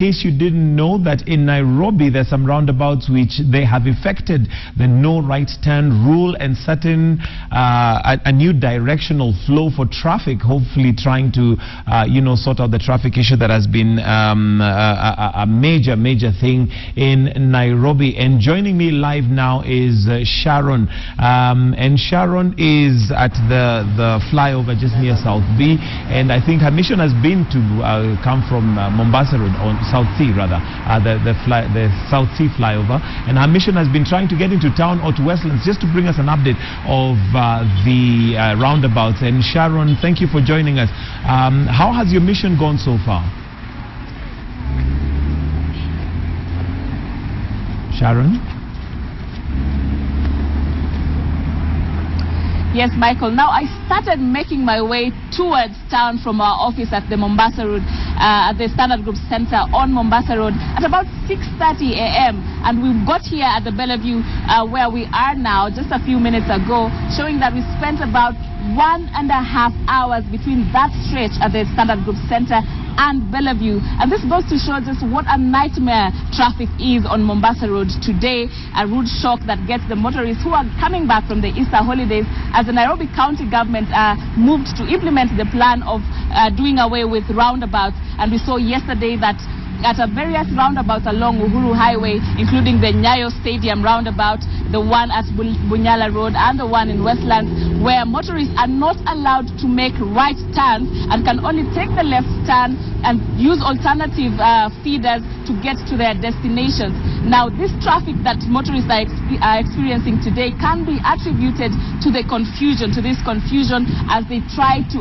In case you didn't know that in Nairobi there's some roundabouts which they have effected the no right turn rule and certain a new directional flow for traffic, hopefully trying to sort out the traffic issue that has been a major thing in Nairobi. And joining me live now is Sharon, and Sharon is at the flyover just near South B, and I think her mission has been to come from Mombasa Road, on South C rather, the South C flyover, and our mission has been trying to get into town or to Westlands just to bring us an update of the roundabouts. And Sharon, thank you for joining us. How has your mission gone so far? Sharon? Yes, Michael. Now, I started making my way towards town from our office at the Mombasa Road, at the Standard Group Center on Mombasa Road at about 6:30 a.m. And we got here at the Bellevue where we are now just a few minutes ago, showing that we spent about 1.5 hours between that stretch at the Standard Group Center and Bellevue. And this goes to show just what a nightmare traffic is on Mombasa Road today, a road shock that gets the motorists who are coming back from the Easter holidays, as the Nairobi County government moved to implement the plan of doing away with roundabouts. And we saw yesterday that at various roundabouts along Uhuru Highway, including the Nyayo Stadium roundabout, the one at Bunyala Road and the one in Westlands, where motorists are not allowed to make right turns and can only take the left turn and use alternative feeders to get to their destinations. Now, this traffic that motorists are experiencing today can be attributed to the confusion, as they try to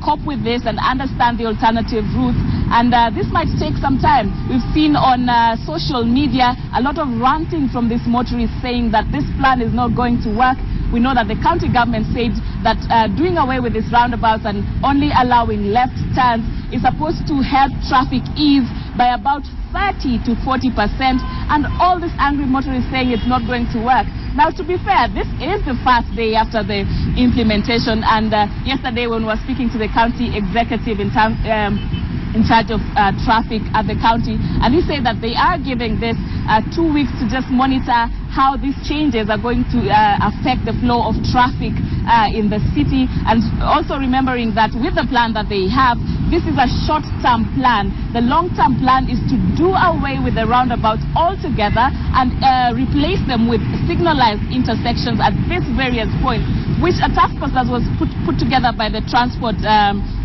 cope with this and understand the alternative routes. And this might take some time. We've seen on social media a lot of ranting from these motorists saying that this plan is not going to work. We know that the county government said that doing away with these roundabouts and only allowing left turns is supposed to help traffic ease by about 30 to 40%, and all these angry motorists saying it's not going to work. Now, to be fair, this is the first day after the implementation, and yesterday when we were speaking to the county executive in charge of traffic at the county, and he said that they are giving this 2 weeks to just monitor how these changes are going to affect the flow of traffic in the city, and also remembering that with the plan that they have, this is a short-term plan. The long-term plan is to do away with the roundabouts altogether and replace them with signalized intersections at these various points, which a task force that was put together by the Transport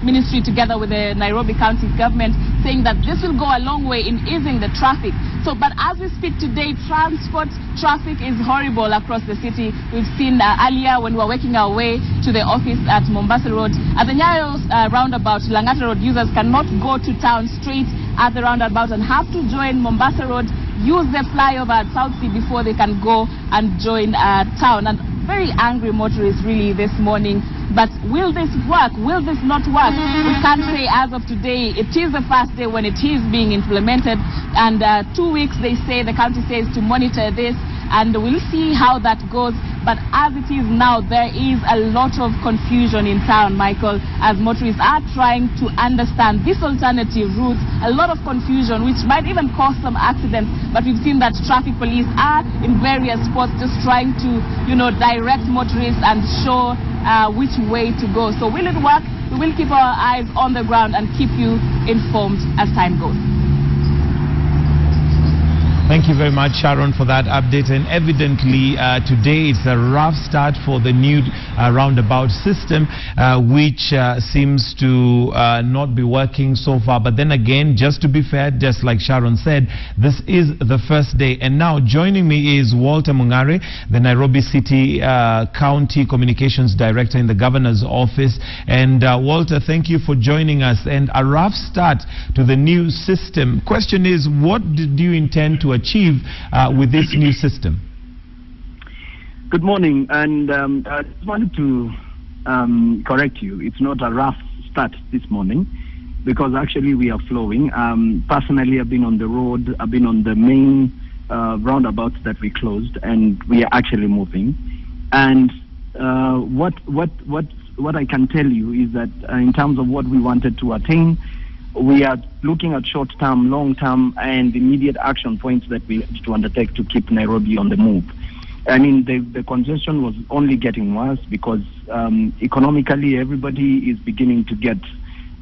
Ministry together with the Nairobi County government, saying that this will go a long way in easing the traffic. So, but as we speak today, transport traffic is horrible across the city. We've seen earlier when we were working our way to the office at Mombasa Road, at the Nyayo roundabout, Langata Road users cannot go to town straight at the roundabout and have to join Mombasa Road, use the flyover at South Sea before they can go and join town. And very angry motorists really this morning. But will this work? Will this not work? We can't say as of today. It is the first day when it is being implemented, and 2 weeks they say, the county says, to monitor this, and we'll see how that goes. But as it is now, there is a lot of confusion in town, Michael, as motorists are trying to understand these alternative routes. A lot of confusion, which might even cause some accidents. But we've seen that traffic police are in various spots just trying to, direct motorists and show which way to go. So will it work? We will keep our eyes on the ground and keep you informed as time goes. Thank you very much, Sharon, for that update. And evidently, today it's a rough start for the new roundabout system, which seems to not be working so far. But then again, just to be fair, just like Sharon said, this is the first day. And now joining me is Walter Mungare, the Nairobi City County Communications Director in the Governor's Office. And Walter, thank you for joining us. And a rough start to the new system. Question is, what did you intend to achieve with this new system? Good morning, and I just wanted to correct you. It's not a rough start this morning, because actually we are flowing. Personally, I've been on the road. I've been on the main roundabouts that we closed, and we are actually moving. And what I can tell you is that in terms of what we wanted to attain, we are looking at short-term, long-term, and immediate action points that we need to undertake to keep Nairobi on the move. I mean, the congestion was only getting worse because economically everybody is beginning to get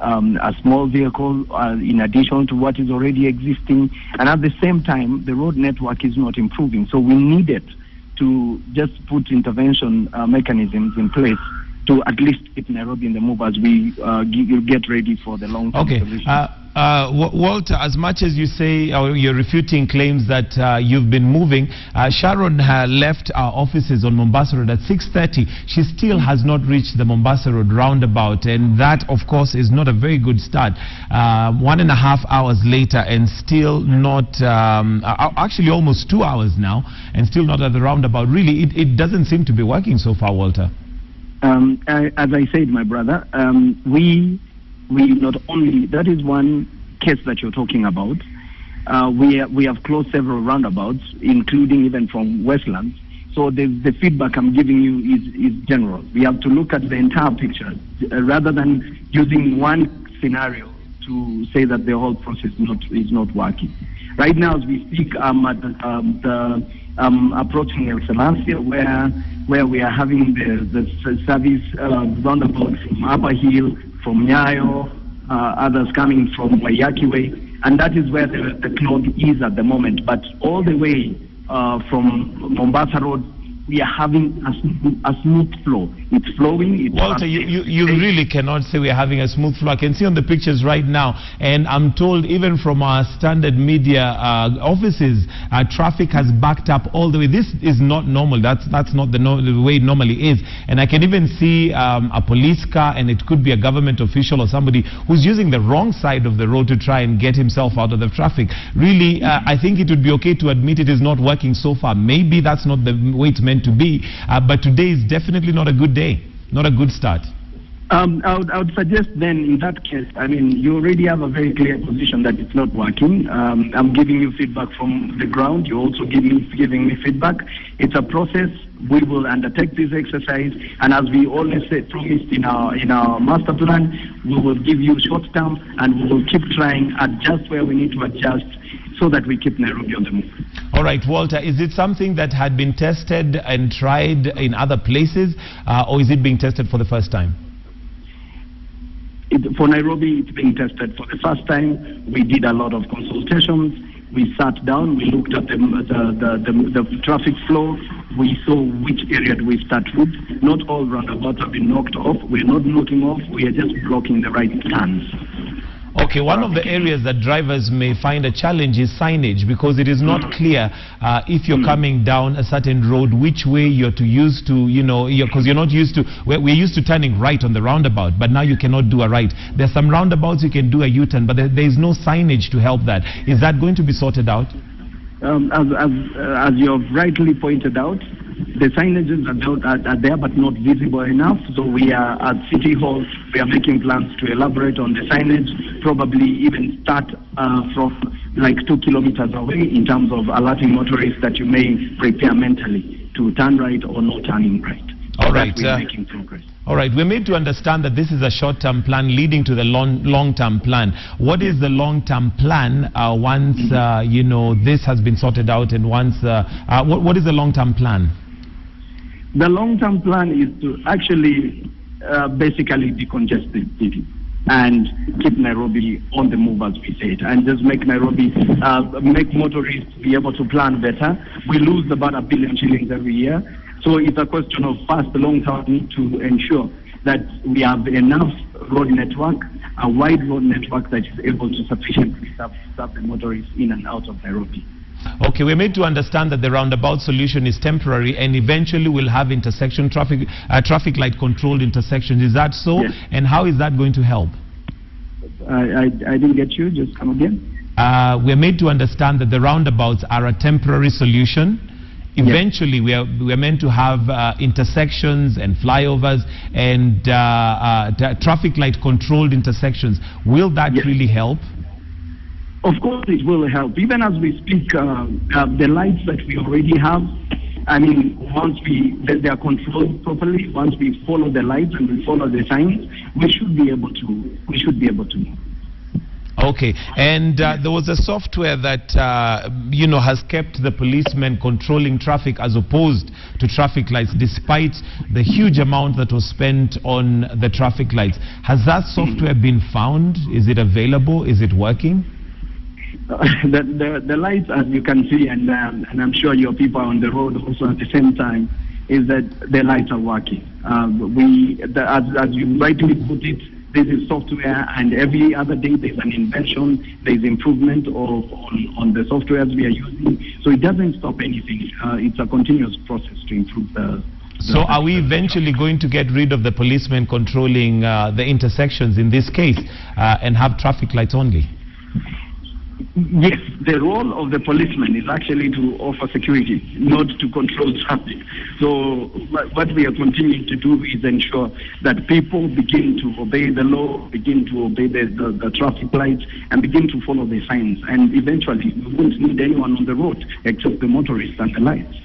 a small vehicle in addition to what is already existing. And at the same time, the road network is not improving. So we needed to just put intervention mechanisms in place to at least keep Nairobi in the move as we get ready for the long-term solution. Walter, as much as you say you're refuting claims that you've been moving, Sharon left our offices on Mombasa Road at 6:30. She still has not reached the Mombasa Road roundabout, and that, of course, is not a very good start. 1.5 hours later and still not, actually almost 2 hours now, and still not at the roundabout. Really, it doesn't seem to be working so far, Walter. As I said, my brother, we not only, that is one case that you're talking about. We have closed several roundabouts, including even from Westlands. So the feedback I'm giving you is general. We have to look at the entire picture rather than using one scenario to say that the whole process is not working. Right now, as we speak, I'm at approaching El Salancia, where we are having the service roundabout from Upper Hill, from Nyayo, others coming from Waiyaki Way, and that is where the clog is at the moment. But all the way from Mombasa Road, we are having a smooth flow. It's flowing. Walter, you really cannot say we are having a smooth flow. I can see on the pictures right now, and I'm told even from our standard media offices, traffic has backed up all the way. This is not normal. That's not the way it normally is. And I can even see a police car, and it could be a government official or somebody who's using the wrong side of the road to try and get himself out of the traffic. Really, I think it would be okay to admit it is not working so far. Maybe that's not the way it's meant to be, but today is definitely not a good day, not a good start. I would suggest then in that case, I mean, you already have a very clear position that it's not working. I'm giving you feedback from the ground. You're also giving me feedback. It's a process. We will undertake this exercise, and as we always said, promised in our master plan, we will give you short term, and we will keep trying, adjust where we need to adjust, so that we keep Nairobi on the move. All right, Walter, is it something that had been tested and tried in other places, or is it being tested for the first time? For Nairobi, it's being tested for the first time. We did a lot of consultations. We sat down, we looked at the traffic flow. We saw which area do we start with. Not all roundabouts have been knocked off. We're not knocking off, we are just blocking the right turns. Okay, one of the areas that drivers may find a challenge is signage, because it is not clear if you're coming down a certain road which way you're to use to, because you're not used to, we're used to turning right on the roundabout, but now you cannot do a right. There's some roundabouts you can do a U-turn, but there is no signage to help that. Is that going to be sorted out? As you have rightly pointed out, the signages are there but not visible enough. So we are at City Hall, we are making plans to elaborate on the signage, probably even start from like 2 kilometers away in terms of alerting motorists that you may prepare mentally to turn right or no turning right. All right. We're making progress. All right, we're made to understand that this is a short-term plan leading to the long-term plan. What is the long-term plan once, this has been sorted out, and once, what is the long-term plan? The long-term plan is to actually basically decongest the city and keep Nairobi on the move, as we said, and just make Nairobi, make motorists be able to plan better. We lose about 1 billion shillings every year. So it's a question of fast, long-term need to ensure that we have enough road network, a wide road network that is able to sufficiently serve the motorists in and out of Nairobi. Okay, we're made to understand that the roundabout solution is temporary, and eventually we'll have intersection traffic light controlled intersections. Is that so? Yes. And how is that going to help? I didn't get you. Just come again. We're made to understand that the roundabouts are a temporary solution. Eventually, yes, we are meant to have intersections and flyovers and traffic light controlled intersections. Will that really help? Of course it will help. Even as we speak, the lights that we already have, I mean, once they are controlled properly, once we follow the lights and we follow the signs, we should be able to move. Okay, and there was a software that has kept the policemen controlling traffic as opposed to traffic lights, despite the huge amount that was spent on the traffic lights. Has that software been found? Is it available? Is it working? The lights, as you can see, and I'm sure your people are on the road also at the same time, is that the lights are working. As you rightly put it, this is software, and every other day there's an invention, there's improvement on the softwares we are using. So it doesn't stop anything. It's a continuous process to improve So are we eventually going to get rid of the policemen controlling the intersections in this case and have traffic lights only? Yes, the role of the policeman is actually to offer security, not to control traffic. So what we are continuing to do is ensure that people begin to obey the law, begin to obey the traffic lights, and begin to follow the signs. And eventually, we won't need anyone on the road except the motorists and the lights.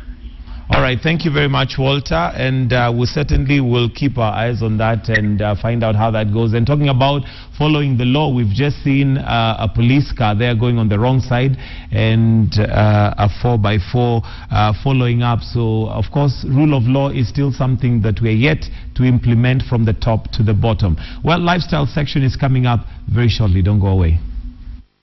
All right, thank you very much, Walter, and we certainly will keep our eyes on that and find out how that goes. And talking about following the law, we've just seen a police car there going on the wrong side and a 4x4 following up. So, of course, rule of law is still something that we're yet to implement from the top to the bottom. Well, lifestyle section is coming up very shortly. Don't go away.